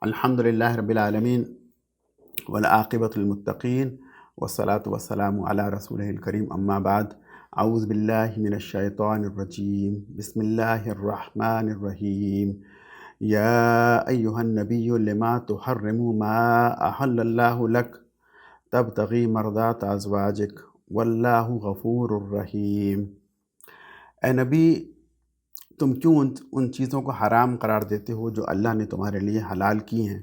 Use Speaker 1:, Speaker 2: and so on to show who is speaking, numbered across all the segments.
Speaker 1: الحمدللہ رب العالمین والعاقبۃ للمتقین والصلاة والسلام علی رسولہ الکریم اما بعد اعوذ باللہ من الشیطان الرجیم بسم اللہ الرحمن الرحیم یا ایہا النبی لما تحرم ما احل اللہ لک تبتغی مرضات ازواجک واللہ غفور الرحیم۔ اے نبی، تم کیوں ان چیزوں کو حرام قرار دیتے ہو جو اللہ نے تمہارے لیے حلال کی ہیں؟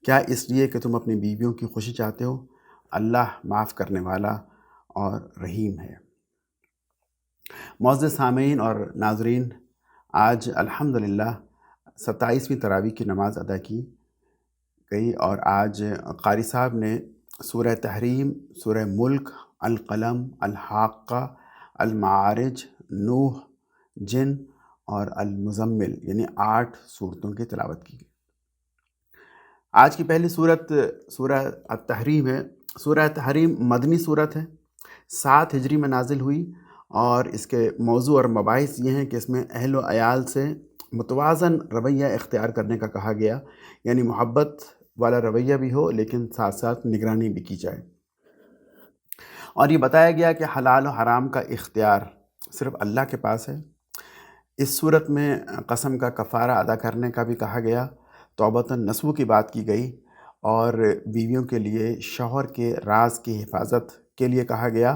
Speaker 1: کیا اس لیے کہ تم اپنی بیویوں کی خوشی چاہتے ہو؟ اللہ معاف کرنے والا اور رحیم ہے۔ معزز سامعین اور ناظرین، آج الحمدللہ 27ویں تراویح کی نماز ادا کی گئی، اور آج قاری صاحب نے سورہ تحریم، سورہ ملک، القلم، الحاقہ، المعارج، نوح، جن اور المزمل یعنی 8 صورتوں کی تلاوت کی گئی۔ آج کی پہلی صورت سورہ التحریم ہے۔ سورہ تحریم مدنی صورت ہے، 7 ہجری میں نازل ہوئی، اور اس کے موضوع اور مباحث یہ ہیں کہ اس میں اہل و عیال سے متوازن رویہ اختیار کرنے کا کہا گیا، یعنی محبت والا رویہ بھی ہو لیکن ساتھ ساتھ نگرانی بھی کی جائے، اور یہ بتایا گیا کہ حلال و حرام کا اختیار صرف اللہ کے پاس ہے۔ اس صورت میں قسم کا کفارہ ادا کرنے کا بھی کہا گیا، توبۃ نصوح کی بات کی گئی، اور بیویوں کے لیے شوہر کے راز کی حفاظت کے لیے کہا گیا،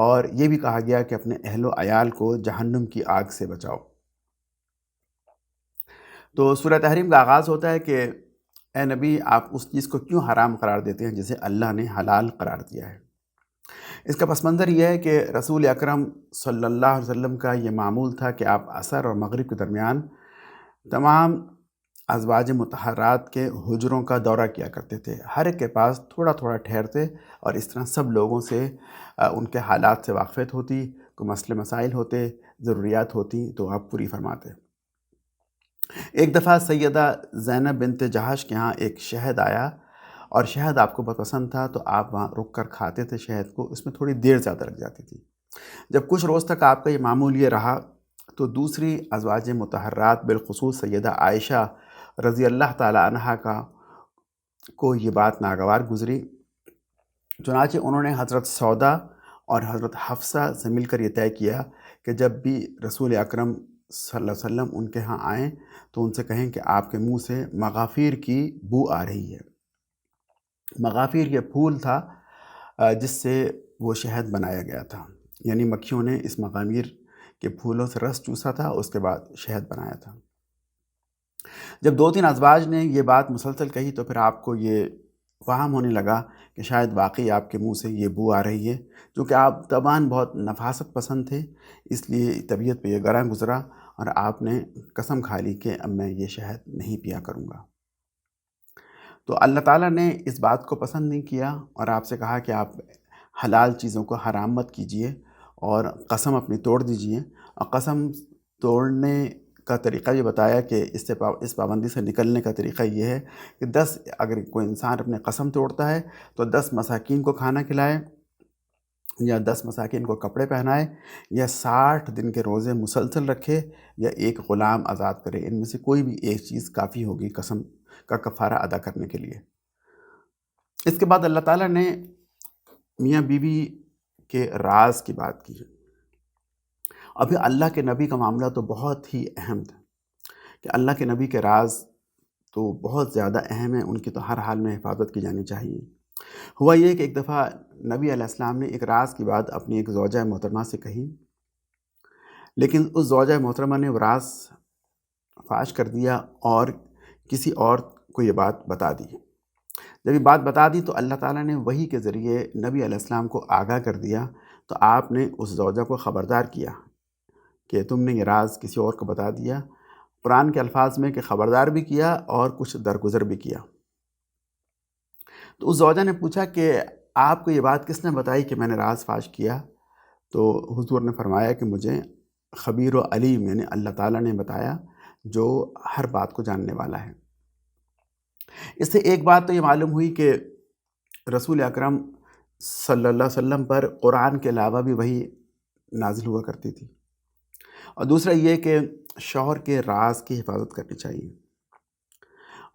Speaker 1: اور یہ بھی کہا گیا کہ اپنے اہل و عیال کو جہنم کی آگ سے بچاؤ۔ تو سورہ تحریم کا آغاز ہوتا ہے کہ اے نبی، آپ اس چیز کو کیوں حرام قرار دیتے ہیں جسے اللہ نے حلال قرار دیا ہے؟ اس کا پس منظر یہ ہے کہ رسول اکرم صلی اللہ علیہ وسلم کا یہ معمول تھا کہ آپ عصر اور مغرب کے درمیان تمام ازواج مطہرات کے حجروں کا دورہ کیا کرتے تھے، ہر ایک کے پاس تھوڑا تھوڑا ٹھہرتے، اور اس طرح سب لوگوں سے ان کے حالات سے واقفیت ہوتی، کوئی مسئلے مسائل ہوتے، ضروریات ہوتی تو آپ پوری فرماتے۔ ایک دفعہ سیدہ زینب بنت جہش کے ہاں ایک شہد آیا، اور شہد آپ کو بہت پسند تھا، تو آپ وہاں رک کر کھاتے تھے شہد کو، اس میں تھوڑی دیر زیادہ لگ جاتی تھی۔ جب کچھ روز تک آپ کا یہ معمول یہ رہا تو دوسری ازواج مطہرات بالخصوص سیدہ عائشہ رضی اللہ تعالی عنہا کو یہ بات ناگوار گزری، چنانچہ انہوں نے حضرت سودا اور حضرت حفصہ سے مل کر یہ طے کیا کہ جب بھی رسول اکرم صلی اللہ علیہ وسلم ان کے ہاں آئیں تو ان سے کہیں کہ آپ کے منہ سے مغافیر کی بو آ رہی ہے۔ مغافیر یہ پھول تھا جس سے وہ شہد بنایا گیا تھا، یعنی مکھیوں نے اس مغامیر کے پھولوں سے رس چوسا تھا، اس کے بعد شہد بنایا تھا۔ جب 2-3 ازواج نے یہ بات مسلسل کہی تو پھر آپ کو یہ وہم ہونے لگا کہ شاید واقعی آپ کے منہ سے یہ بو آ رہی ہے، چونکہ آپ طبعاً بہت نفاست پسند تھے، اس لیے طبیعت پہ یہ گراں گزرا، اور آپ نے قسم کھا لی کہ اب میں یہ شہد نہیں پیا کروں گا۔ تو اللہ تعالیٰ نے اس بات کو پسند نہیں کیا اور آپ سے کہا کہ آپ حلال چیزوں کو حرام مت کیجیے، اور قسم اپنی توڑ دیجیے، اور قسم توڑنے کا طریقہ یہ بتایا کہ اس پابندی سے نکلنے کا طریقہ یہ ہے کہ اگر کوئی انسان اپنے قسم توڑتا ہے تو 10 مساکین کو کھانا کھلائے، یا 10 مساکین کو کپڑے پہنائے، یا 60 دن کے روزے مسلسل رکھے، یا ایک غلام آزاد کرے۔ ان میں سے کوئی بھی ایک چیز کافی ہوگی قسم کا کفارہ ادا کرنے کے لیے۔ اس کے بعد اللہ تعالیٰ نے میاں بیوی کے راز کی بات کی۔ ابھی اللہ کے نبی کا معاملہ تو بہت ہی اہم تھا کہ اللہ کے نبی کے راز تو بہت زیادہ اہم ہیں، ان کی تو ہر حال میں حفاظت کی جانی چاہیے۔ ہوا یہ کہ ایک دفعہ نبی علیہ السلام نے ایک راز کی بات اپنی ایک زوجہ محترمہ سے کہی، لیکن اس زوجہ محترمہ نے وہ راز فاش کر دیا اور کسی اور کو یہ بات بتا دی۔ جب یہ بات بتا دی تو اللہ تعالیٰ نے وحی کے ذریعے نبی علیہ السلام کو آگاہ کر دیا، تو آپ نے اس زوجہ کو خبردار کیا کہ تم نے یہ راز کسی اور کو بتا دیا۔ قرآن کے الفاظ میں کہ خبردار بھی کیا اور کچھ درگزر بھی کیا۔ تو اس زوجہ نے پوچھا کہ آپ کو یہ بات کس نے بتائی کہ میں نے راز فاش کیا؟ تو حضور نے فرمایا کہ مجھے خبیر و علیم یعنی اللہ تعالیٰ نے بتایا، جو ہر بات کو جاننے والا ہے۔ اس سے ایک بات تو یہ معلوم ہوئی کہ رسول اکرم صلی اللہ علیہ وسلم پر قرآن کے علاوہ بھی وحی نازل ہوا کرتی تھی، اور دوسرا یہ کہ شوہر کے راز کی حفاظت کرنی چاہیے،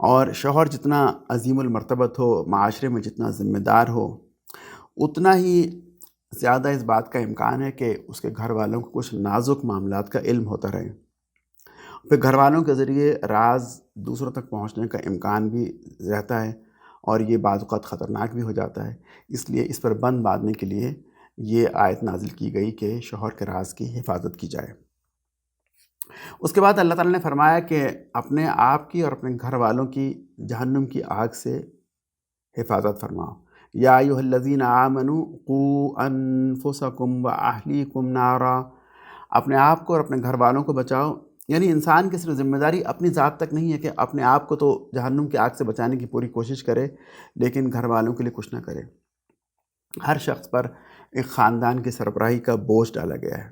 Speaker 1: اور شوہر جتنا عظیم المرتبت ہو، معاشرے میں جتنا ذمہ دار ہو، اتنا ہی زیادہ اس بات کا امکان ہے کہ اس کے گھر والوں کو کچھ نازک معاملات کا علم ہوتا رہے۔ پھر گھر والوں کے ذریعے راز دوسروں تک پہنچنے کا امکان بھی رہتا ہے، اور یہ بعض اوقات خطرناک بھی ہو جاتا ہے۔ اس لیے اس پر بند باندھنے کے لیے یہ آیت نازل کی گئی کہ شوہر کے راز کی حفاظت کی جائے۔ اس کے بعد اللہ تعالیٰ نے فرمایا کہ اپنے آپ کی اور اپنے گھر والوں کی جہنم کی آگ سے حفاظت فرماؤ۔ یا ایھا الذین آمنوا قوا انفسکم واہلیکم نارا، اپنے آپ کو اور اپنے گھر والوں کو بچاؤ۔ یعنی انسان کی صرف ذمہ داری اپنی ذات تک نہیں ہے کہ اپنے آپ کو تو جہنم کی آگ سے بچانے کی پوری کوشش کرے، لیکن گھر والوں کے لیے کچھ نہ کرے۔ ہر شخص پر ایک خاندان کی سربراہی کا بوجھ ڈالا گیا ہے۔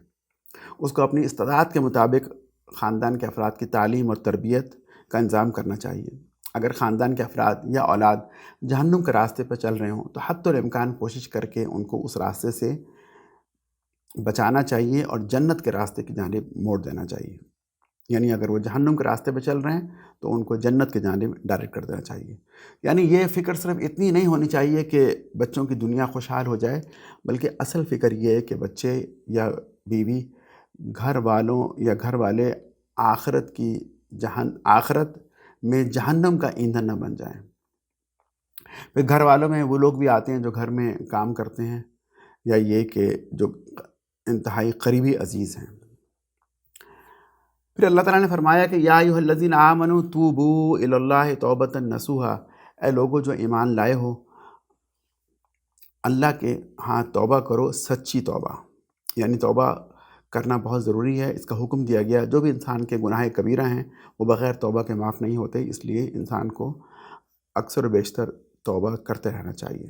Speaker 1: اس کو اپنی استطاعت کے مطابق خاندان کے افراد کی تعلیم اور تربیت کا انتظام کرنا چاہیے۔ اگر خاندان کے افراد یا اولاد جہنم کے راستے پر چل رہے ہوں تو حتی الامکان کوشش کر کے ان کو اس راستے سے بچانا چاہیے اور جنت کے راستے کی جانب موڑ دینا چاہیے۔ یعنی اگر وہ جہنم کے راستے پہ چل رہے ہیں تو ان کو جنت کی جانب ڈائریکٹ کر دینا چاہیے۔ یعنی یہ فکر صرف اتنی نہیں ہونی چاہیے کہ بچوں کی دنیا خوشحال ہو جائے، بلکہ اصل فکر یہ ہے کہ بچے یا بیوی، گھر والوں یا گھر والے آخرت میں جہنم کا ایندھن نہ بن جائیں۔ پھر گھر والوں میں وہ لوگ بھی آتے ہیں جو گھر میں کام کرتے ہیں، یا یہ کہ جو انتہائی قریبی عزیز ہیں۔ پھر اللہ تعالیٰ نے فرمایا کہ یا ایھا الذین آمنوا توبوا الی اللہ توبۃ نصوحا، اے لوگو جو ایمان لائے ہو، اللہ کے ہاں توبہ کرو، سچی توبہ۔ یعنی توبہ کرنا بہت ضروری ہے، اس کا حکم دیا گیا۔ جو بھی انسان کے گناہ کبیرہ ہیں وہ بغیر توبہ کے معاف نہیں ہوتے، اس لیے انسان کو اکثر و بیشتر توبہ کرتے رہنا چاہیے۔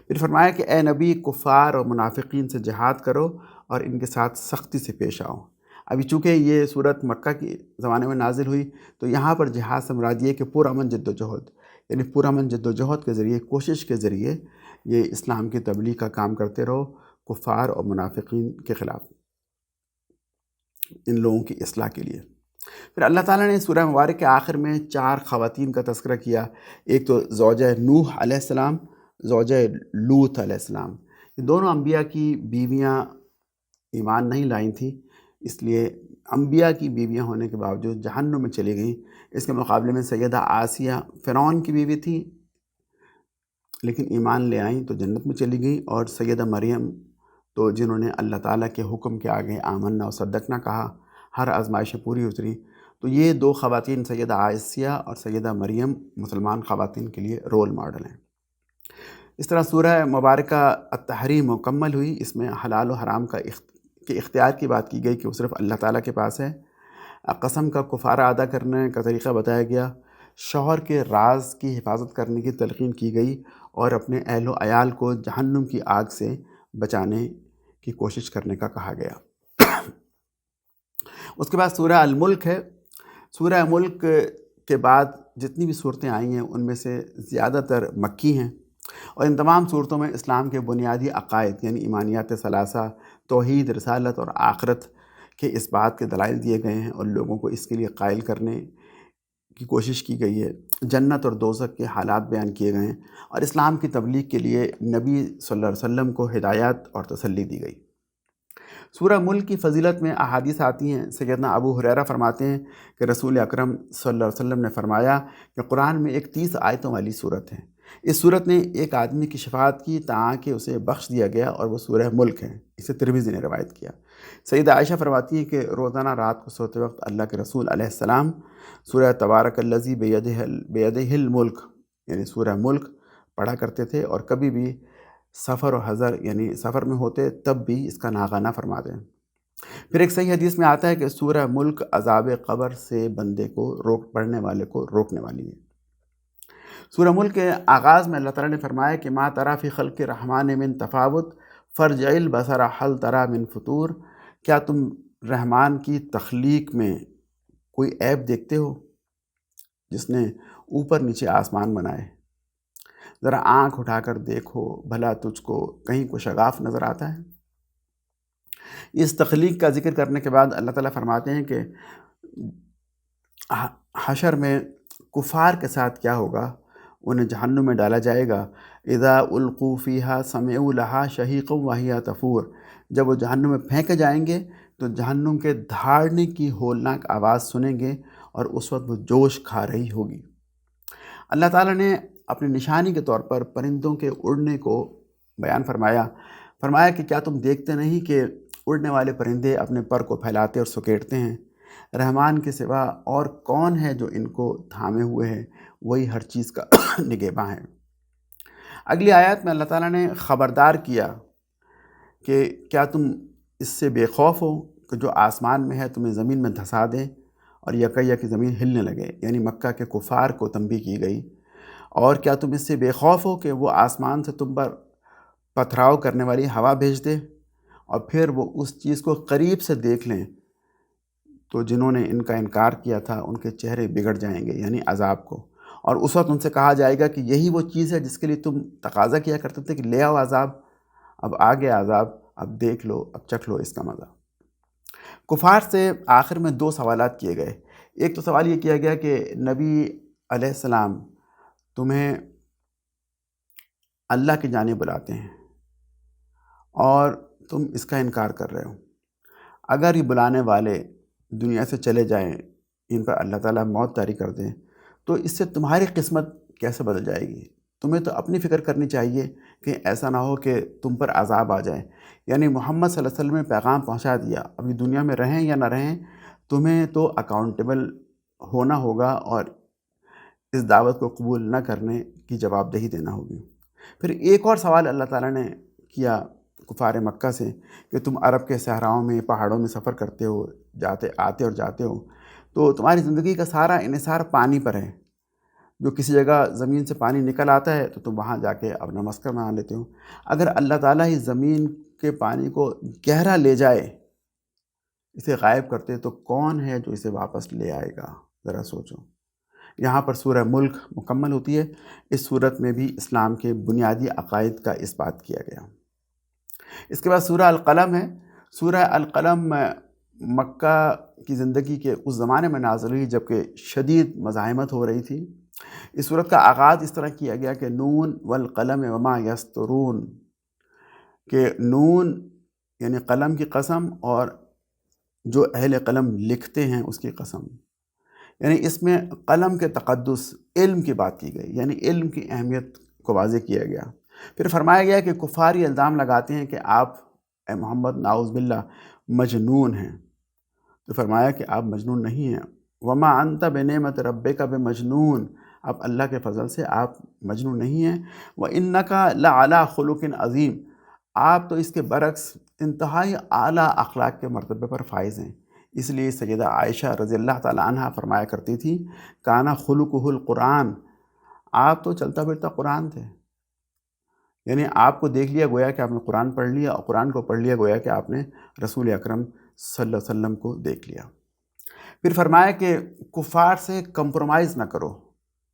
Speaker 1: پھر فرمایا کہ اے نبی، کفار اور منافقین سے جہاد کرو اور ان کے ساتھ سختی سے پیش آؤ۔ ابھی چونکہ یہ صورت مکہ کے زمانے میں نازل ہوئی تو یہاں پر جہاد سے مراد یہ کہ پرامن جد و جہد، یعنی پرامن جد و جہد کے ذریعے، کوشش کے ذریعے یہ اسلام کی تبلیغ کا کام کرتے رہو، کفار اور منافقین کے خلاف، ان لوگوں کی اصلاح کے لیے۔ پھر اللہ تعالیٰ نے سورہ مبارک کے آخر میں 4 خواتین کا تذکرہ کیا۔ ایک تو زوجہ نوح علیہ السلام، زوجہ لوط علیہ السلام۔ یہ دونوں انبیاء کی بیویاں ایمان نہیں لائیں تھیں، اس لیے انبیاء کی بیویاں ہونے کے باوجود جہنم میں چلی گئیں۔ اس کے مقابلے میں سیدہ آسیہ فرعون کی بیوی تھی، لیکن ایمان لے آئیں تو جنت میں چلی گئیں، اور سیدہ مریم تو جنہوں نے اللہ تعالیٰ کے حکم کے آگے آمنا و صدقنا کہا، ہر آزمائشیں پوری اتری۔ تو یہ 2 خواتین سیدہ آسیہ اور سیدہ مریم مسلمان خواتین کے لیے رول ماڈل ہیں۔ اس طرح سورہ مبارکہ التحریم مکمل ہوئی۔ اس میں حلال و حرام کے اختیار کی بات کی گئی کہ وہ صرف اللہ تعالیٰ کے پاس ہے۔ قسم کا کفارہ ادا کرنے کا طریقہ بتایا گیا۔ شوہر کے راز کی حفاظت کرنے کی تلقین کی گئی، اور اپنے اہل و عیال کو جہنم کی آگ سے بچانے کی کوشش کرنے کا کہا گیا۔ اس کے بعد سورہ الملک ہے۔ سورہ ملک کے بعد جتنی بھی صورتیں آئی ہیں ان میں سے زیادہ تر مکی ہیں، اور ان تمام صورتوں میں اسلام کے بنیادی عقائد یعنی ایمانیات ثلاثہ، توحید، رسالت اور آخرت کے اس بات کے دلائل دیے گئے ہیں، اور لوگوں کو اس کے لیے قائل کرنے کی کوشش کی گئی ہے۔ جنت اور دوزخ کے حالات بیان کیے گئے ہیں، اور اسلام کی تبلیغ کے لیے نبی صلی اللہ علیہ وسلم کو ہدایت اور تسلی دی گئی۔ سورہ ملک کی فضیلت میں احادیث آتی ہیں۔ سیدنا ابو ہریرہ فرماتے ہیں کہ رسول اکرم صلی اللہ علیہ وسلم نے فرمایا کہ قرآن میں ایک 30 آیتوں والی صورت ہے۔ اس صورت نے ایک آدمی کی شفاعت کی تاکہ اسے بخش دیا گیا، اور وہ سورہ ملک ہے۔ اسے ترمذی نے روایت کیا۔ سیدہ عائشہ فرماتی ہیں کہ روزانہ رات کو سوتے وقت اللہ کے رسول علیہ السلام سورہ تبارک الذی بیدہ الملک یعنی سورہ ملک پڑھا کرتے تھے، اور کبھی بھی سفر و حضر یعنی سفر میں ہوتے تب بھی اس کا ناغہ فرماتے ہیں۔ پھر ایک صحیح حدیث میں آتا ہے کہ سورہ ملک عذاب قبر سے بندے کو پڑھنے والے کو روکنے والی ہے۔ سورہ ملک کے آغاز میں اللہ تعالیٰ نے فرمایا کہ ما تری فی خلق الرحمن من تفاوت فرجع البصر هل تری من فطور، کیا تم رحمان کی تخلیق میں کوئی عیب دیکھتے ہو؟ جس نے اوپر نیچے آسمان بنائے، ذرا آنکھ اٹھا کر دیکھو بھلا تجھ کو کہیں کو شگاف نظر آتا ہے؟ اس تخلیق کا ذکر کرنے کے بعد اللہ تعالیٰ فرماتے ہیں کہ حشر میں کفار کے ساتھ کیا ہوگا؟ انہیں جہنم میں ڈالا جائے گا۔ اذا القوا فیہا سمعوا لہا شہیقا وہی تفور، جب وہ جہنم میں پھینکے جائیں گے تو جہنم کے دھاڑنے کی ہولناک آواز سنیں گے اور اس وقت وہ جوش کھا رہی ہوگی۔ اللہ تعالیٰ نے اپنی نشانی کے طور پر پرندوں کے اڑنے کو بیان فرمایا کہ کیا تم دیکھتے نہیں کہ اڑنے والے پرندے اپنے پر کو پھیلاتے اور سکیڑتے ہیں؟ رحمان کے سوا اور کون ہے جو ان کو تھامے ہوئے ہے؟ وہی ہر چیز کا نگہباں ہے۔ اگلی آیات میں اللہ تعالیٰ نے خبردار کیا کہ کیا تم اس سے بے خوف ہو کہ جو آسمان میں ہے تمہیں زمین میں دھسا دے اور یک زمین ہلنے لگے، یعنی مکہ کے کفار کو تنبیہ کی گئی۔ اور کیا تم اس سے بے خوف ہو کہ وہ آسمان سے تم پر پتھراؤ کرنے والی ہوا بھیج دے اور پھر وہ اس چیز کو قریب سے دیکھ لیں تو جنہوں نے ان کا انکار کیا تھا ان کے چہرے بگڑ جائیں گے، یعنی عذاب کو، اور اس وقت ان سے کہا جائے گا کہ یہی وہ چیز ہے جس کے لیے تم تقاضا کیا کرتے تھے کہ لے آؤ عذاب، اب آ گیا عذاب، اب دیکھ لو، اب چکھ لو اس کا مزہ۔ کفار سے آخر میں دو سوالات کیے گئے۔ ایک تو سوال یہ کیا گیا کہ نبی علیہ السلام تمہیں اللہ کی جانب بلاتے ہیں اور تم اس کا انکار کر رہے ہو، اگر یہ بلانے والے دنیا سے چلے جائیں، ان پر اللہ تعالیٰ موت طاری کر دیں، تو اس سے تمہاری قسمت کیسے بدل جائے گی؟ تمہیں تو اپنی فکر کرنی چاہیے کہ ایسا نہ ہو کہ تم پر عذاب آ جائے۔ یعنی محمد صلی اللہ علیہ وسلم نے پیغام پہنچا دیا، ابھی دنیا میں رہیں یا نہ رہیں تمہیں تو اکاؤنٹیبل ہونا ہوگا اور اس دعوت کو قبول نہ کرنے کی جواب دہی دینا ہوگی۔ پھر ایک اور سوال اللہ تعالیٰ نے کیا کفار مکہ سے کہ تم عرب کے صحراؤں میں، پہاڑوں میں سفر کرتے ہو، آتے اور جاتے ہو، تو تمہاری زندگی کا سارا انحصار پانی پر ہے۔ جو کسی جگہ زمین سے پانی نکل آتا ہے تو تم وہاں جا کے اپنا مسکن بنا لیتے ہو۔ اگر اللہ تعالیٰ ہی زمین کے پانی کو گہرا لے جائے، اسے غائب کرتے، تو کون ہے جو اسے واپس لے آئے گا؟ ذرا سوچو۔ یہاں پر سورہ ملک مکمل ہوتی ہے۔ اس صورت میں بھی اسلام کے بنیادی عقائد کا اس بات کیا گیا۔ اس کے بعد سورہ القلم ہے۔ سورہ القلم مکہ کی زندگی کے اس زمانے میں نازل ہوئی جبکہ شدید مزاحمت ہو رہی تھی۔ اس صورت کا آغاز اس طرح کیا گیا کہ نون والقلم وما یسطرون، کہ نون یعنی قلم کی قسم اور جو اہل قلم لکھتے ہیں اس کی قسم، یعنی اس میں قلم کے تقدس، علم کی بات کی گئی، یعنی علم کی اہمیت کو واضح کیا گیا۔ پھر فرمایا گیا کہ کفار یہ الزام لگاتے ہیں کہ آپ اے محمد نعوذ باللہ مجنون ہیں، تو فرمایا کہ آپ مجنون نہیں ہیں۔ وما انت بنعمت ربک بمجنون، آپ اللہ کے فضل سے آپ مجنون نہیں ہیں۔ وانک لعلی خلق عظیم، آپ تو اس کے برعکس انتہائی اعلیٰ اخلاق کے مرتبے پر فائز ہیں۔ اس لیے سیدہ عائشہ رضی اللہ تعالی عنہ فرمایا کرتی تھی کانا خلقہ القرآن، آپ تو چلتا پھرتا قرآن تھے، یعنی آپ کو دیکھ لیا گویا کہ آپ نے قرآن پڑھ لیا، اور قرآن کو پڑھ لیا گویا کہ آپ نے رسول اکرم صلی اللہ علیہ وسلم کو دیکھ لیا۔ پھر فرمایا کہ کفار سے کمپرومائز نہ کرو،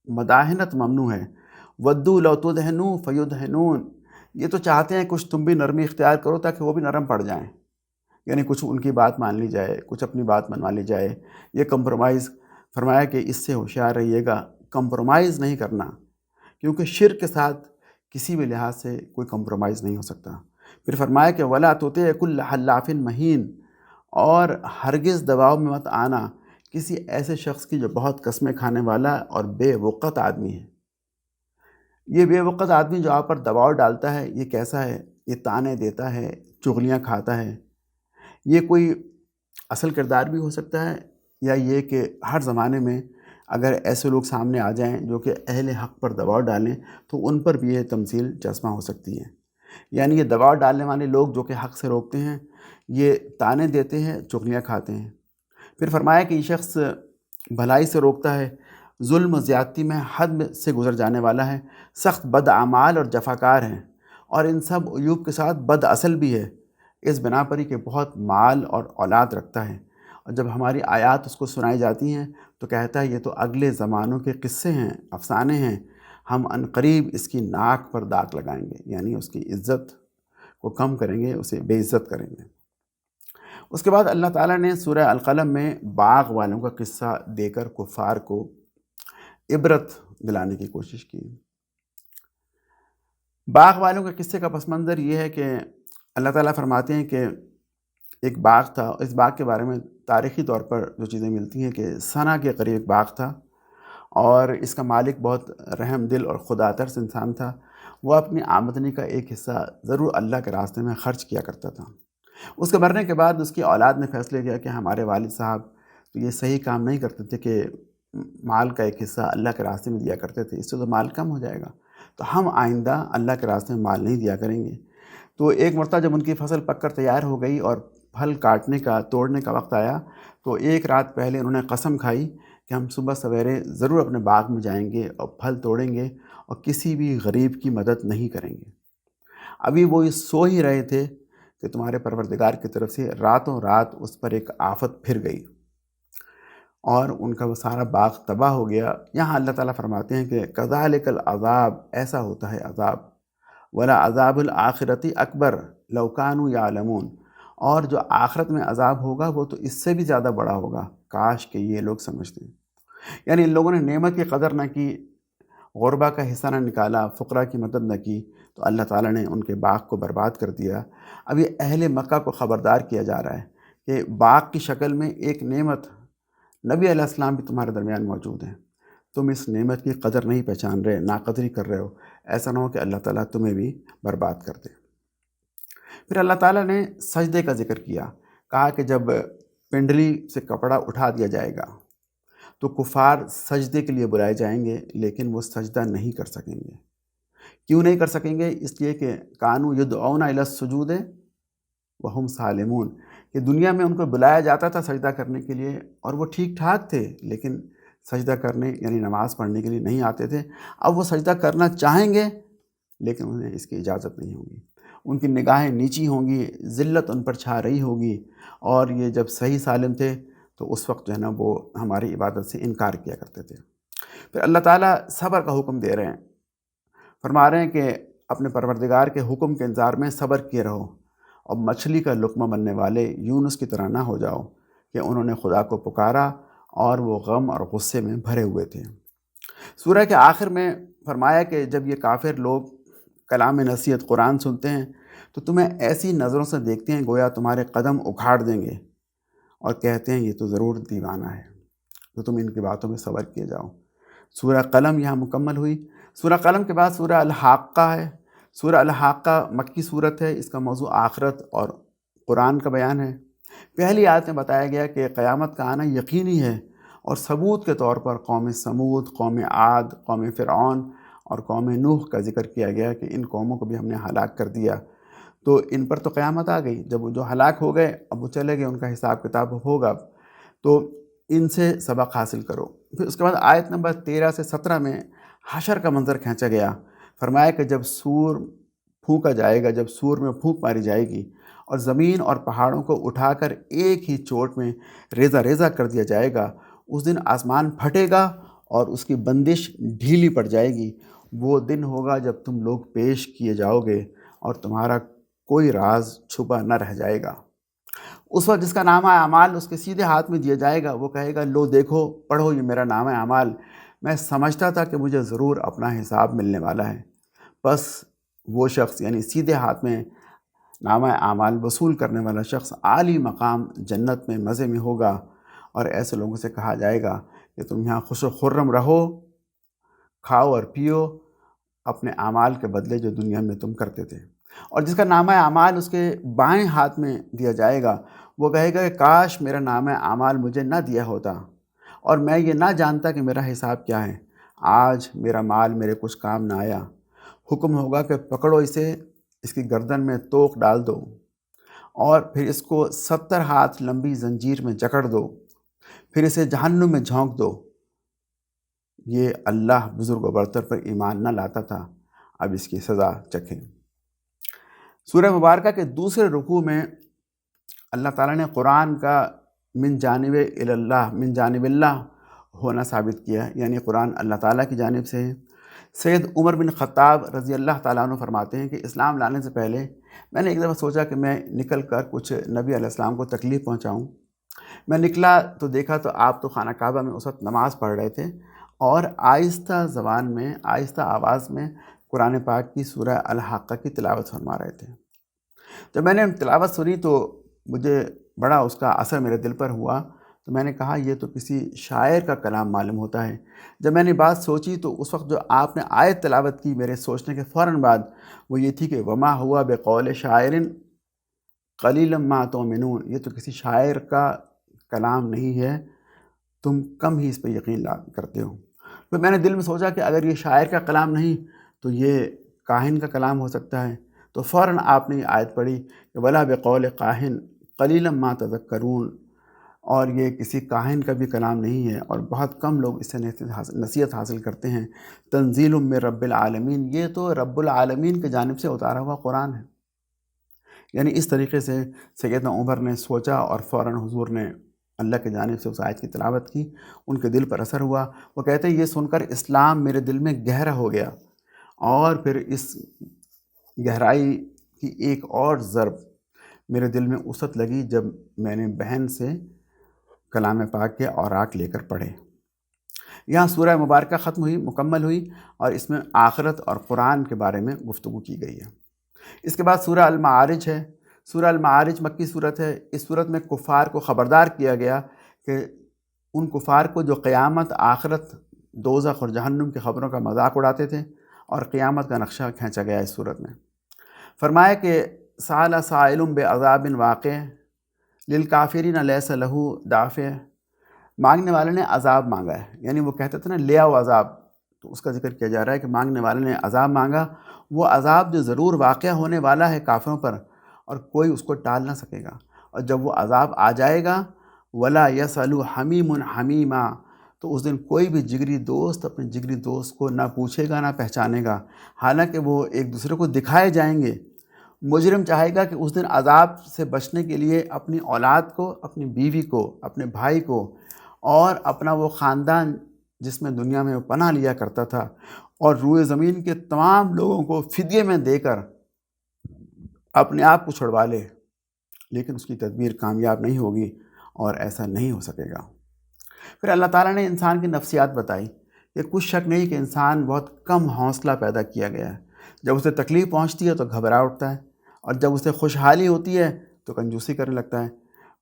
Speaker 1: مداحنت ممنوع ہے۔ ودوا لو تدہنوا فیدہنون، یہ تو چاہتے ہیں کچھ تم بھی نرمی اختیار کرو تاکہ وہ بھی نرم پڑ جائیں، یعنی کچھ ان کی بات مان لی جائے، کچھ اپنی بات منوا لی جائے، یہ کمپرومائز۔ فرمایا کہ اس سے ہوشیار رہیے گا، کمپرومائز نہیں کرنا، کیونکہ شرک کے ساتھ کسی بھی لحاظ سے کوئی کمپرومائز نہیں ہو سکتا۔ پھر فرمایا کہ ولا تطع کل حلاف مہین، اور ہرگز دباؤ میں مت آنا کسی ایسے شخص کی جو بہت قسمیں کھانے والا اور بے وقت آدمی ہے۔ یہ بے وقت آدمی جو آپ پر دباؤ ڈالتا ہے، یہ کیسا ہے؟ یہ طعنے دیتا ہے، چغلیاں کھاتا ہے۔ یہ کوئی اصل کردار بھی ہو سکتا ہے، یا یہ کہ ہر زمانے میں اگر ایسے لوگ سامنے آ جائیں جو کہ اہل حق پر دباؤ ڈالیں تو ان پر بھی یہ تمثیل چشمہ ہو سکتی ہے۔ یعنی یہ دباؤ ڈالنے والے لوگ جو کہ حق سے روکتے ہیں، یہ طعنے دیتے ہیں، چغلیاں کھاتے ہیں۔ پھر فرمایا کہ یہ شخص بھلائی سے روکتا ہے، ظلم و زیادتی میں حد سے گزر جانے والا ہے، سخت بد اعمال اور جفاکار ہیں، اور ان سب عیوب کے ساتھ بد اصل بھی ہے، اس بنا پر ہی کہ بہت مال اور اولاد رکھتا ہے، اور جب ہماری آیات اس کو سنائی جاتی ہیں تو کہتا ہے یہ تو اگلے زمانوں کے قصے ہیں، افسانے ہیں، ہم عنقریب اس کی ناک پر داغ لگائیں گے، یعنی اس کی عزت کو کم کریں گے، اسے بے عزت کریں گے۔ اس کے بعد اللہ تعالیٰ نے سورہ القلم میں باغ والوں کا قصہ دے کر کفار کو عبرت دلانے کی کوشش کی۔ باغ والوں کے قصے کا پس منظر یہ ہے کہ اللہ تعالیٰ فرماتے ہیں کہ ایک باغ تھا، اس باغ کے بارے میں تاریخی طور پر جو چیزیں ملتی ہیں کہ سنا کے قریب ایک باغ تھا، اور اس کا مالک بہت رحم دل اور خدا ترس انسان تھا۔ وہ اپنی آمدنی کا ایک حصہ ضرور اللہ کے راستے میں خرچ کیا کرتا تھا۔ اس کے مرنے کے بعد اس کی اولاد نے فیصلے کیا کہ ہمارے والد صاحب تو یہ صحیح کام نہیں کرتے تھے کہ مال کا ایک حصہ اللہ کے راستے میں دیا کرتے تھے، اس سے تو مال کم ہو جائے گا، تو ہم آئندہ اللہ کے راستے میں مال نہیں دیا کریں گے۔ تو ایک مرتبہ جب ان کی فصل پک کر تیار ہو گئی اور پھل کاٹنے کا توڑنے کا وقت آیا، تو ایک رات پہلے انہوں نے قسم کھائی کہ ہم صبح سویرے ضرور اپنے باغ میں جائیں گے اور پھل توڑیں گے اور کسی بھی غریب کی مدد نہیں کریں گے۔ ابھی وہ سو ہی رہے تھے کہ تمہارے پروردگار کی طرف سے راتوں رات اس پر ایک آفت پھر گئی اور ان کا وہ سارا باغ تباہ ہو گیا۔ یہاں اللہ تعالیٰ فرماتے ہیں کہ کذالک العذاب، ایسا ہوتا ہے عذاب، ولا عذاب الآخرتی اکبر لو کانوا یعلمون، اور جو آخرت میں عذاب ہوگا وہ تو اس سے بھی زیادہ بڑا ہوگا، کاش کہ یہ لوگ سمجھتے ہیں۔ یعنی ان لوگوں نے نعمت کی قدر نہ کی، غربا کا حصہ نہ نکالا، فقراء کی مدد نہ کی، تو اللہ تعالیٰ نے ان کے باغ کو برباد کر دیا۔ اب یہ اہل مکہ کو خبردار کیا جا رہا ہے کہ باغ کی شکل میں ایک نعمت، نبی علیہ السلام بھی تمہارے درمیان موجود ہیں، تم اس نعمت کی قدر نہیں پہچان رہے، ناقدری کر رہے ہو، ایسا نہ ہو کہ اللہ تعالیٰ تمہیں بھی برباد کر دے۔ پھر اللہ تعالیٰ نے سجدے کا ذکر کیا، کہا کہ جب پنڈلی سے کپڑا اٹھا دیا جائے گا تو کفار سجدے کے لیے بلائے جائیں گے، لیکن وہ سجدہ نہیں کر سکیں گے۔ کیوں نہیں کر سکیں گے؟ اس لیے کہ کانوا یدعون الی السجود وہم سالمون، کہ دنیا میں ان کو بلایا جاتا تھا سجدہ کرنے کے لیے اور وہ ٹھیک ٹھاک تھے، لیکن سجدہ کرنے یعنی نماز پڑھنے کے لیے نہیں آتے تھے۔ اب وہ سجدہ کرنا چاہیں گے لیکن انہیں اس کی اجازت نہیں ہوگی، ان کی نگاہیں نیچی ہوں گی، ذلت ان پر چھا رہی ہوگی، اور یہ جب صحیح سالم تھے تو اس وقت جو ہے نا وہ ہماری عبادت سے انکار کیا کرتے تھے۔ پھر اللہ تعالیٰ صبر کا حکم دے رہے ہیں، فرما رہے ہیں کہ اپنے پروردگار کے حکم کے انتظار میں صبر کیے رہو اور مچھلی کا لقمہ بننے والے یونس کی طرح نہ ہو جاؤ کہ انہوں نے خدا کو پکارا اور وہ غم اور غصے میں بھرے ہوئے تھے۔ سورہ کے آخر میں فرمایا کہ جب یہ کافر لوگ کلام نصیحت قرآن سنتے ہیں تو تمہیں ایسی نظروں سے دیکھتے ہیں گویا تمہارے قدم اکھاڑ دیں گے، اور کہتے ہیں یہ تو ضرور دیوانہ ہے، تو تم ان کی باتوں میں صبر کیے جاؤ۔ سورہ قلم یہاں مکمل ہوئی۔ سورہ قلم کے بعد سورہ الحاقہ ہے۔ سورہ الحاقہ مکی صورت ہے، اس کا موضوع آخرت اور قرآن کا بیان ہے۔ پہلی آیت میں بتایا گیا کہ قیامت کا آنا یقینی ہے، اور ثبوت کے طور پر قوم سمود، قوم عاد، قوم فرعون اور قوم نوح کا ذکر کیا گیا کہ ان قوموں کو بھی ہم نے ہلاک کر دیا، تو ان پر تو قیامت آ گئی۔ جب وہ جو ہلاک ہو گئے اب وہ چلے گئے، ان کا حساب کتاب ہوگا، تو ان سے سبق حاصل کرو۔ پھر اس کے بعد آیت نمبر 13 سے 17 میں حشر کا منظر کھینچا گیا۔ فرمایا کہ جب سور پھونکا جائے گا، جب سور میں پھونک ماری جائے گی اور زمین اور پہاڑوں کو اٹھا کر ایک ہی چوٹ میں ریزہ ریزہ کر دیا جائے گا، اس دن آسمان پھٹے گا اور اس کی بندش ڈھیلی پڑ جائے گی۔ وہ دن ہوگا جب تم لوگ پیش کیے جاؤ گے اور تمہارا کوئی راز چھپا نہ رہ جائے گا۔ اس وقت جس کا نامہ اعمال اس کے سیدھے ہاتھ میں دیا جائے گا، وہ کہے گا لو دیکھو، پڑھو یہ میرا نامہ اعمال، میں سمجھتا تھا کہ مجھے ضرور اپنا حساب ملنے والا ہے۔ بس وہ شخص یعنی سیدھے ہاتھ میں نامہ اعمال وصول کرنے والا شخص عالی مقام جنت میں مزے میں ہوگا، اور ایسے لوگوں سے کہا جائے گا کہ تم یہاں خوش و خرم رہو، کھاؤ اور پیو اپنے اعمال کے بدلے جو دنیا میں تم کرتے تھے۔ اور جس کا نامہ اعمال اس کے بائیں ہاتھ میں دیا جائے گا، وہ کہے گا کہ کاش میرا نامہ اعمال مجھے نہ دیا ہوتا اور میں یہ نہ جانتا کہ میرا حساب کیا ہے، آج میرا مال میرے کچھ کام نہ آیا۔ حکم ہوگا کہ پکڑو اسے، اس کی گردن میں توق ڈال دو اور پھر اس کو 70 ہاتھ لمبی زنجیر میں جکڑ دو، پھر اسے جہنم میں جھونک دو۔ یہ اللہ بزرگ و برتر پر ایمان نہ لاتا تھا، اب اس کی سزا چکھے۔ سورہ مبارکہ کے دوسرے رکوع میں اللہ تعالیٰ نے قرآن کا من جانب اللہ ہونا ثابت کیا، یعنی قرآن اللہ تعالیٰ کی جانب سے ہے۔ سید عمر بن خطاب رضی اللہ تعالیٰ عنہ فرماتے ہیں کہ اسلام لانے سے پہلے میں نے ایک دفعہ سوچا کہ میں نکل کر کچھ نبی علیہ السلام کو تکلیف پہنچاؤں۔ میں نکلا تو دیکھا تو آپ تو خانہ کعبہ میں اس وقت نماز پڑھ رہے تھے اور آہستہ زبان میں، آہستہ آواز میں قرآن پاک کی سورہ الحاقہ کی تلاوت فرما رہے تھے۔ جب میں نے تلاوت سنی تو مجھے بڑا اس کا اثر میرے دل پر ہوا، تو میں نے کہا یہ تو کسی شاعر کا کلام معلوم ہوتا ہے۔ جب میں نے بات سوچی تو اس وقت جو آپ نے آیت تلاوت کی میرے سوچنے کے فوراً بعد، وہ یہ تھی کہ وما ہوا بقول شاعر قلیلا ما تؤمنون، یہ تو کسی شاعر کا کلام نہیں ہے، تم کم ہی اس پہ یقین کرتے ہو۔ پھر میں نے دل میں سوچا کہ اگر یہ شاعر کا کلام نہیں تو یہ کاہن کا کلام ہو سکتا ہے، تو فوراً آپ نے یہ آیت پڑھی کہ ولا بقول کاہن قلیلا ما تذکرون، اور یہ کسی کاہن کا بھی کلام نہیں ہے اور بہت کم لوگ اس سے نصیحت حاصل کرتے ہیں۔ تنزیل من رب العالمین، یہ تو رب العالمین کی جانب سے اتارا ہوا قرآن ہے۔ یعنی اس طریقے سے سیدنا عمر نے سوچا اور فوراً حضور نے اللہ کی جانب سے اس آیت کی تلاوت کی، ان کے دل پر اثر ہوا۔ وہ کہتے ہیں یہ سن کر اسلام میرے دل میں گہرا ہو گیا، اور پھر اس گہرائی کی ایک اور ضرب میرے دل میں وسعت لگی جب میں نے بہن سے کلام پاک کے اوراق لے کر پڑھے۔ یہاں سورہ مبارکہ ختم ہوئی، مکمل ہوئی، اور اس میں آخرت اور قرآن کے بارے میں گفتگو کی گئی ہے۔ اس کے بعد سورہ المعارج ہے۔ سورہ المعارج مکی صورت ہے۔ اس صورت میں کفار کو خبردار کیا گیا کہ ان کفار کو جو قیامت، آخرت، دوزخ اور جہنم کی خبروں کا مذاق اڑاتے تھے، اور قیامت کا نقشہ کھینچا گیا اس صورت میں۔ فرمایا کہ سأل سائل بعذاب واقع للکافرین لیس لہ دافع، مانگنے والے نے عذاب مانگا ہے، یعنی وہ کہتے تھے نا لے آؤ عذاب، تو اس کا ذکر کیا جا رہا ہے کہ مانگنے والے نے عذاب مانگا، وہ عذاب جو ضرور واقع ہونے والا ہے کافروں پر، اور کوئی اس کو ٹال نہ سکے گا۔ اور جب وہ عذاب آ جائے گا ولا یسأل حمیم حمیما، تو اس دن کوئی بھی جگری دوست اپنے جگری دوست کو نہ پوچھے گا نہ پہچانے گا، حالانکہ وہ ایک دوسرے کو دکھائے جائیں گے۔ مجرم چاہے گا کہ اس دن عذاب سے بچنے کے لیے اپنی اولاد کو، اپنی بیوی کو، اپنے بھائی کو، اور اپنا وہ خاندان جس میں دنیا میں وہ پناہ لیا کرتا تھا، اور روئے زمین کے تمام لوگوں کو فدیے میں دے کر اپنے آپ کو چھڑوا لے، لیکن اس کی تدبیر کامیاب نہیں ہوگی اور ایسا نہیں ہو سکے گا۔ پھر اللہ تعالیٰ نے انسان کی نفسیات بتائی کہ کچھ شک نہیں کہ انسان بہت کم حوصلہ پیدا کیا گیا ہے۔ جب اسے تکلیف پہنچتی ہے تو گھبرا اٹھتا ہے، اور جب اسے خوشحالی ہوتی ہے تو کنجوسی کرنے لگتا ہے۔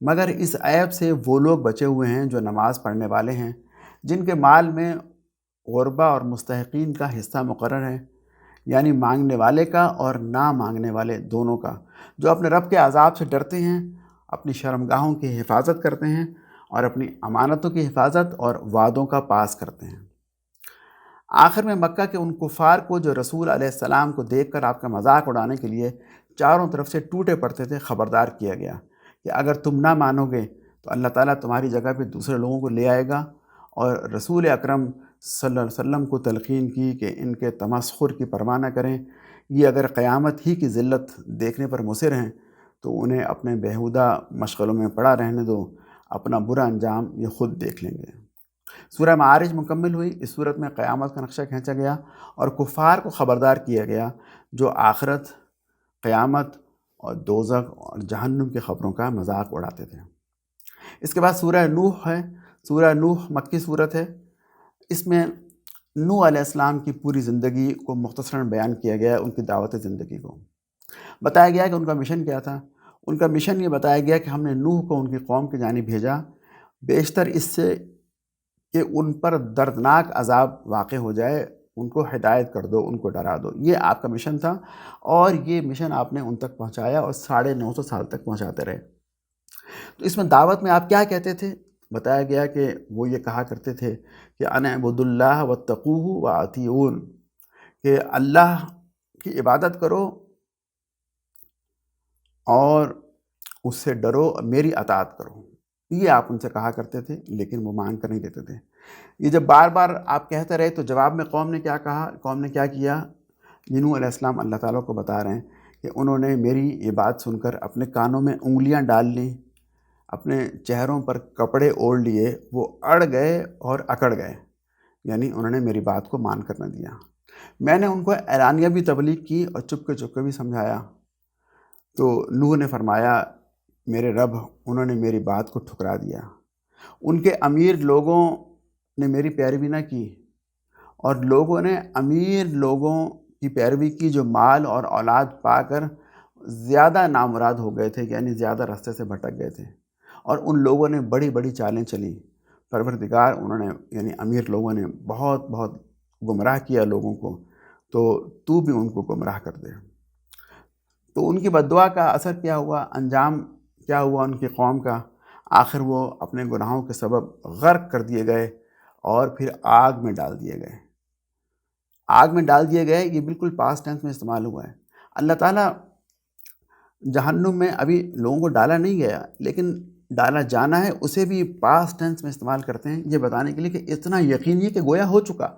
Speaker 1: مگر اس عیب سے وہ لوگ بچے ہوئے ہیں جو نماز پڑھنے والے ہیں، جن کے مال میں غربا اور مستحقین کا حصہ مقرر ہے، یعنی مانگنے والے کا اور نہ مانگنے والے دونوں کا، جو اپنے رب کے عذاب سے ڈرتے ہیں، اپنی شرمگاہوں کی حفاظت کرتے ہیں، اور اپنی امانتوں کی حفاظت اور وعدوں کا پاس کرتے ہیں۔ آخر میں مکہ کے ان کفار کو جو رسول علیہ السلام کو دیکھ کر آپ کا مذاق اڑانے کے لیے چاروں طرف سے ٹوٹے پڑتے تھے، خبردار کیا گیا کہ اگر تم نہ مانو گے تو اللہ تعالیٰ تمہاری جگہ پہ دوسرے لوگوں کو لے آئے گا، اور رسول اکرم صلی اللہ علیہ وسلم کو تلقین کی کہ ان کے تمسخر کی پرواہ نہ کریں، یہ اگر قیامت ہی کی ذلت دیکھنے پر مصر ہیں تو انہیں اپنے بیہودہ مشغلوں میں پڑا رہنے دو، اپنا برا انجام یہ خود دیکھ لیں گے۔ سورہ معارج مکمل ہوئی۔ اس صورت میں قیامت کا نقشہ کھینچا گیا اور کفار کو خبردار کیا گیا جو آخرت، قیامت اور دوزخ اور جہنم کی خبروں کا مذاق اڑاتے تھے۔ اس کے بعد سورہ نوح ہے۔ سورہ نوح مکی صورت ہے۔ اس میں نوح علیہ السلام کی پوری زندگی کو مختصراً بیان کیا گیا ہے، ان کی دعوت زندگی کو بتایا گیا کہ ان کا مشن کیا تھا۔ ان کا مشن یہ بتایا گیا کہ ہم نے نوح کو ان کی قوم کی جانب بھیجا، بیشتر اس سے کہ ان پر دردناک عذاب واقع ہو جائے، ان کو ہدایت کر دو، ان کو ڈرا دو۔ یہ آپ کا مشن تھا، اور یہ مشن آپ نے ان تک پہنچایا اور 950 سال تک پہنچاتے رہے۔ تو اس میں دعوت میں آپ کیا کہتے تھے؟ بتایا گیا کہ وہ یہ کہا کرتے تھے کہ ان اعبدوا اللہ واتقوہ واطیعون، کہ اللہ کی عبادت کرو اور اس سے ڈرو، میری اطاعت کرو۔ یہ آپ ان سے کہا کرتے تھے، لیکن وہ مان کر نہیں دیتے تھے۔ یہ جب بار بار آپ کہتے رہے تو جواب میں قوم نے کیا کہا؟ قوم نے کیا کیا؟ نوح علیہ السلام اللہ تعالیٰ کو بتا رہے ہیں کہ انہوں نے میری یہ بات سن کر اپنے کانوں میں انگلیاں ڈال لیں، اپنے چہروں پر کپڑے اوڑھ لیے، وہ اڑ گئے اور اکڑ گئے، یعنی انہوں نے میری بات کو مان کر نہ دیا۔ میں نے ان کو اعلانیہ بھی تبلیغ کی اور چپ کے بھی سمجھایا، تو نوح نے فرمایا میرے رب، انہوں نے میری بات کو ٹھکرا دیا۔ ان کے امیر لوگوں نے میری پیروی نہ کی، اور لوگوں نے امیر لوگوں کی پیروی کی جو مال اور اولاد پا کر زیادہ نامراد ہو گئے تھے، یعنی زیادہ راستے سے بھٹک گئے تھے، اور ان لوگوں نے بڑی بڑی چالیں چلیں۔ پروردگار انہوں نے یعنی امیر لوگوں نے بہت بہت گمراہ کیا لوگوں کو، تو بھی ان کو گمراہ کر دے۔ تو ان کی بد دعا کا اثر کیا ہوا، انجام کیا ہوا ان کی قوم کا؟ آخر وہ اپنے گناہوں کے سبب غرق کر دیے گئے اور پھر آگ میں ڈال دیے گئے۔ آگ میں ڈال دیے گئے، یہ بالکل پاسٹ ٹینس میں استعمال ہوا ہے۔ اللہ تعالیٰ جہنم میں ابھی لوگوں کو ڈالا نہیں گیا، لیکن ڈالا جانا ہے، اسے بھی پاسٹ ٹینس میں استعمال کرتے ہیں یہ بتانے کے لیے کہ اتنا یقینی ہے کہ گویا ہو چکا،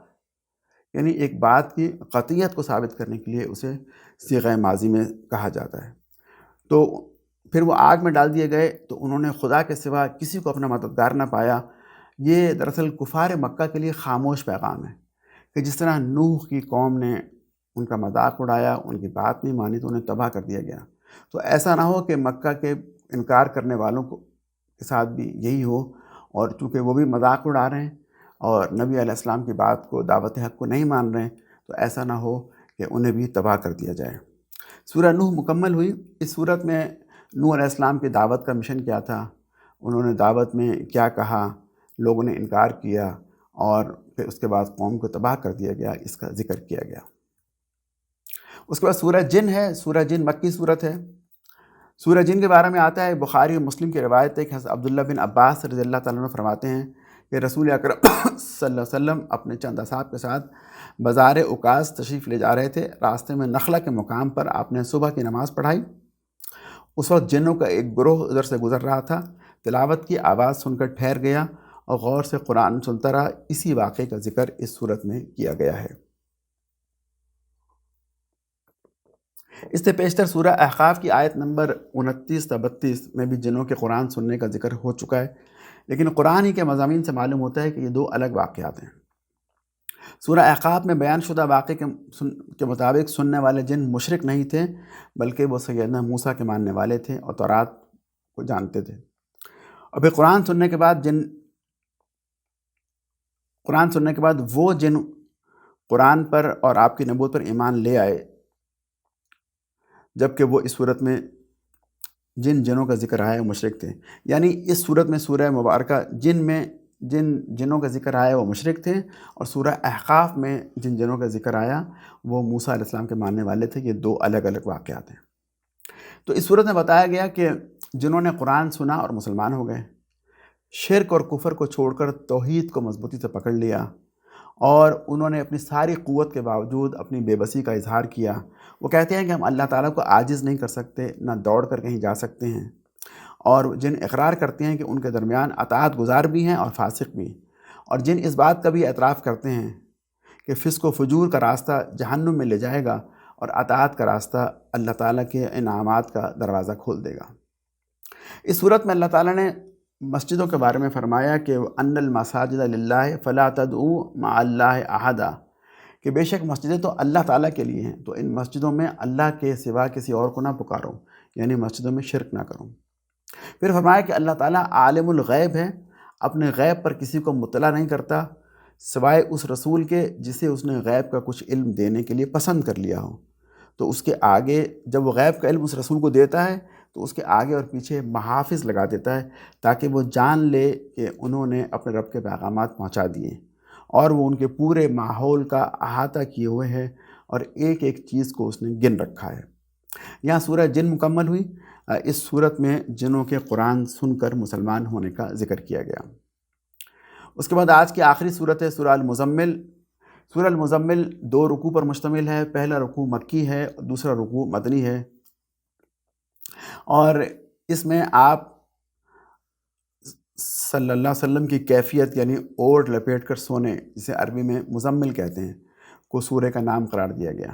Speaker 1: یعنی ایک بات کی قطعیت کو ثابت کرنے کے لیے اسے صیغہ ماضی میں کہا جاتا ہے۔ تو پھر وہ آگ میں ڈال دیے گئے، تو انہوں نے خدا کے سوا کسی کو اپنا مددگار نہ پایا۔ یہ دراصل کفار مکہ کے لیے خاموش پیغام ہے کہ جس طرح نوح کی قوم نے ان کا مذاق اڑایا، ان کی بات نہیں مانی تو انہیں تباہ کر دیا گیا، تو ایسا نہ ہو کہ مکہ کے انکار کرنے والوں کے ساتھ بھی یہی ہو، اور چونکہ وہ بھی مذاق اڑا رہے ہیں اور نبی علیہ السلام کی بات کو، دعوت حق کو نہیں مان رہے ہیں، تو ایسا نہ ہو کہ انہیں بھی تباہ کر دیا جائے۔ سورہ نوح مکمل ہوئی۔ اس صورت میں نوح علیہ السلام کی دعوت کا مشن کیا تھا، انہوں نے دعوت میں کیا کہا، لوگوں نے انکار کیا، اور پھر اس کے بعد قوم کو تباہ کر دیا گیا، اس کا ذکر کیا گیا۔ اس کے بعد سورہ جن ہے۔ سورہ جن مکی صورت ہے۔ سورہ جن کے بارے میں آتا ہے، بخاری اور مسلم کی روایت ہے کہ حضرت عبداللہ بن عباس رضی اللہ تعالیٰ عنہ فرماتے ہیں کہ رسول اکرم صلی اللہ علیہ وسلم اپنے چند اصحاب کے ساتھ بازار اوکاز تشریف لے جا رہے تھے۔ راستے میں نخلہ کے مقام پر آپ نے صبح کی نماز پڑھائی۔ اس وقت جنوں کا ایک گروہ ادھر سے گزر رہا تھا، تلاوت کی آواز سن کر ٹھہر گیا اور غور سے قرآن سنتا رہا۔ اسی واقعے کا ذکر اس صورت میں کیا گیا ہے۔ اس سے پیشتر سورہ احقاف کی آیت نمبر 29 تا 32 میں بھی جنوں کے قرآن سننے کا ذکر ہو چکا ہے، لیکن قرآن ہی کے مضامین سے معلوم ہوتا ہے کہ یہ دو الگ واقعات ہیں۔ سورہ احقاف میں بیان شدہ واقعے کے مطابق سننے والے جن مشرک نہیں تھے، بلکہ وہ سیدنا موسیٰ کے ماننے والے تھے اور تورات کو جانتے تھے۔ اور پھر قرآن سننے کے بعد وہ جن قرآن پر اور آپ کی نبوت پر ایمان لے آئے، جبکہ وہ اس صورت میں جنوں کا ذکر آیا وہ مشرک تھے۔ یعنی اس صورت میں سورہ مبارکہ جن میں جنوں کا ذکر آیا وہ مشرک تھے، اور سورہ احقاف میں جنوں کا ذکر آیا وہ موسیٰ علیہ السلام کے ماننے والے تھے۔ یہ دو الگ الگ واقعات ہیں۔ تو اس صورت میں بتایا گیا کہ جنہوں نے قرآن سنا اور مسلمان ہو گئے، شرک اور کفر کو چھوڑ کر توحید کو مضبوطی سے پکڑ لیا، اور انہوں نے اپنی ساری قوت کے باوجود اپنی بے بسی کا اظہار کیا۔ وہ کہتے ہیں کہ ہم اللہ تعالیٰ کو عاجز نہیں کر سکتے، نہ دوڑ کر کہیں جا سکتے ہیں، اور جن اقرار کرتے ہیں کہ ان کے درمیان اطاعت گزار بھی ہیں اور فاسق بھی، اور جن اس بات کا بھی اعتراف کرتے ہیں کہ فسق و فجور کا راستہ جہنم میں لے جائے گا اور اطاعت کا راستہ اللہ تعالیٰ کے انعامات کا دروازہ کھول دے گا۔ اس صورت میں اللہ تعالیٰ نے مسجدوں کے بارے میں فرمایا کہ ان المساجد للہ فلا تدعوا مع اللہ احدا، کہ بے شک مسجدیں تو اللہ تعالیٰ کے لیے ہیں، تو ان مسجدوں میں اللہ کے سوا کسی اور کو نہ پکارو، یعنی مسجدوں میں شرک نہ کرو۔ پھر فرمایا کہ اللہ تعالیٰ عالم الغیب ہے، اپنے غیب پر کسی کو مطلع نہیں کرتا سوائے اس رسول کے جسے اس نے غیب کا کچھ علم دینے کے لیے پسند کر لیا ہو۔ تو اس کے آگے جب وہ غیب کا علم اس رسول کو دیتا ہے تو اس کے آگے اور پیچھے محافظ لگا دیتا ہے، تاکہ وہ جان لے کہ انہوں نے اپنے رب کے پیغامات پہنچا دیے، اور وہ ان کے پورے ماحول کا احاطہ کیے ہوئے ہے، اور ایک ایک چیز کو اس نے گن رکھا ہے۔ یہاں سورہ جن مکمل ہوئی۔ اس صورت میں جنوں کے قرآن سن کر مسلمان ہونے کا ذکر کیا گیا۔ اس کے بعد آج کی آخری صورت ہے سورہ المزمل۔ سورہ المزمل 2 رکوع پر مشتمل ہے۔ پہلا رکوع مکی ہے، دوسرا رکوع مدنی ہے، اور اس میں آپ صلی اللہ علیہ وسلم کی کیفیت یعنی اوڑھ لپیٹ کر سونے، جسے عربی میں مزمل کہتے ہیں، کو سورہ کا نام قرار دیا گیا۔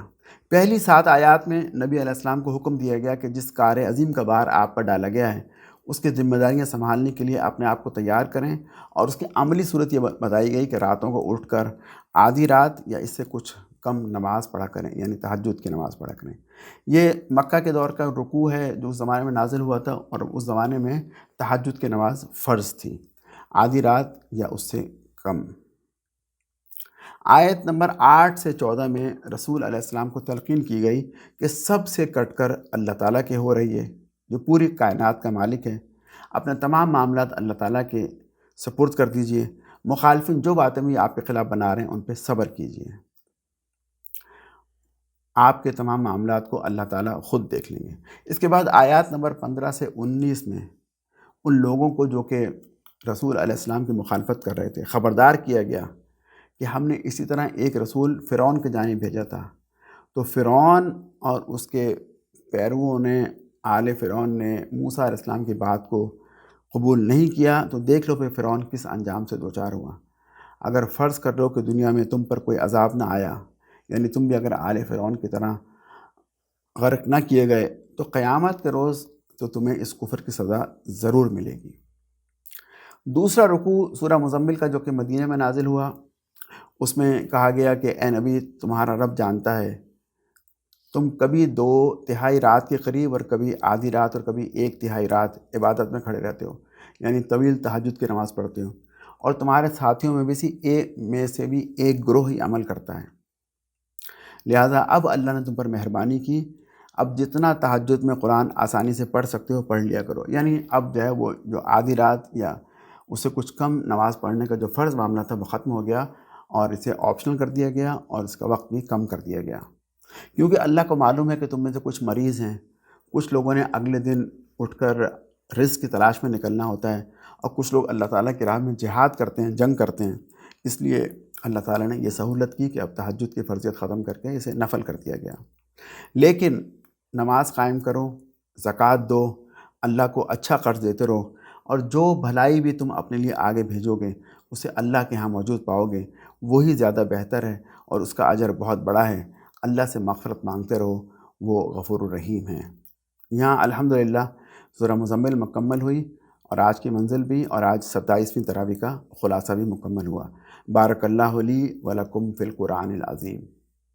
Speaker 1: پہلی 7 آیات میں نبی علیہ السلام کو حکم دیا گیا کہ جس کار عظیم کا بار آپ پر ڈالا گیا ہے اس کی ذمہ داریاں سنبھالنے کے لیے اپنے آپ کو تیار کریں، اور اس کی عملی صورت یہ بتائی گئی کہ راتوں کو اٹھ کر آدھی رات یا اس سے کچھ کم نماز پڑھا کریں، یعنی تہجد کی نماز پڑھا کریں۔ یہ مکہ کے دور کا رکوع ہے جو اس زمانے میں نازل ہوا تھا، اور اس زمانے میں تہجد کی نماز فرض تھی، آدھی رات یا اس سے کم۔ آیت نمبر 8 سے 14 میں رسول علیہ السلام کو تلقین کی گئی کہ سب سے کٹ کر اللہ تعالیٰ کے ہو رہی ہے، جو پوری کائنات کا مالک ہے۔ اپنے تمام معاملات اللہ تعالیٰ کے سپرد کر دیجئے۔ مخالفین جو باتیں بھی آپ کے خلاف بنا رہے ہیں ان پہ صبر کیجئے، آپ کے تمام معاملات کو اللہ تعالیٰ خود دیکھ لیں گے۔ اس کے بعد آیات نمبر 15 سے 19 میں ان لوگوں کو جو کہ رسول علیہ السلام کی مخالفت کر رہے تھے خبردار کیا گیا کہ ہم نے اسی طرح ایک رسول فرعون کی جانب بھیجا تھا، تو فرعون اور اس کے پیرووں نے، آل فرعون نے موسیٰ علیہ السلام کی بات کو قبول نہیں کیا، تو دیکھ لو پھر فرعون کس انجام سے دوچار ہوا۔ اگر فرض کر لو کہ دنیا میں تم پر کوئی عذاب نہ آیا، یعنی تم بھی اگر آل فرعون کی طرح غرق نہ کیے گئے، تو قیامت کے روز تو تمہیں اس کفر کی سزا ضرور ملے گی۔ دوسرا رکوع سورہ مزمل کا جو کہ مدینہ میں نازل ہوا، اس میں کہا گیا کہ اے نبی، تمہارا رب جانتا ہے تم کبھی 2/3 رات کے قریب اور کبھی آدھی رات اور کبھی 1/3 رات عبادت میں کھڑے رہتے ہو، یعنی طویل تہجد کی نماز پڑھتے ہو، اور تمہارے ساتھیوں میں سے بھی ایک گروہ ہی عمل کرتا ہے۔ لہٰذا اب اللہ نے تم پر مہربانی کی، اب جتنا تہجد میں قرآن آسانی سے پڑھ سکتے ہو پڑھ لیا کرو، یعنی اب جو ہے وہ جو آدھی رات یا اس سے کچھ کم نماز پڑھنے کا جو فرض معاملہ تھا وہ ختم ہو گیا، اور اسے آپشنل کر دیا گیا اور اس کا وقت بھی کم کر دیا گیا، کیونکہ اللہ کو معلوم ہے کہ تم میں سے کچھ مریض ہیں، کچھ لوگوں نے اگلے دن اٹھ کر رزق کی تلاش میں نکلنا ہوتا ہے، اور کچھ لوگ اللہ تعالیٰ کی راہ میں جہاد کرتے ہیں، جنگ کرتے ہیں۔ اس لیے اللہ تعالیٰ نے یہ سہولت کی کہ اب تہجد کی فرضیت ختم کر کے اسے نفل کر دیا گیا۔ لیکن نماز قائم کرو، زکوٰۃ دو، اللہ کو اچھا قرض دیتے رہو، اور جو بھلائی بھی تم اپنے لیے آگے بھیجو گے اسے اللہ کے ہاں موجود پاؤ گے، وہی زیادہ بہتر ہے اور اس کا اجر بہت بڑا ہے۔ اللہ سے مغفرت مانگتے رہو، وہ غفور الرحیم ہیں۔ یہاں الحمدللہ سورہ مزمل مکمل ہوئی، اور آج کی منزل بھی اور آج 27ویں تراویح کا خلاصہ بھی مکمل ہوا۔ بارک اللہ لی ولکم فی القرآن العظیم۔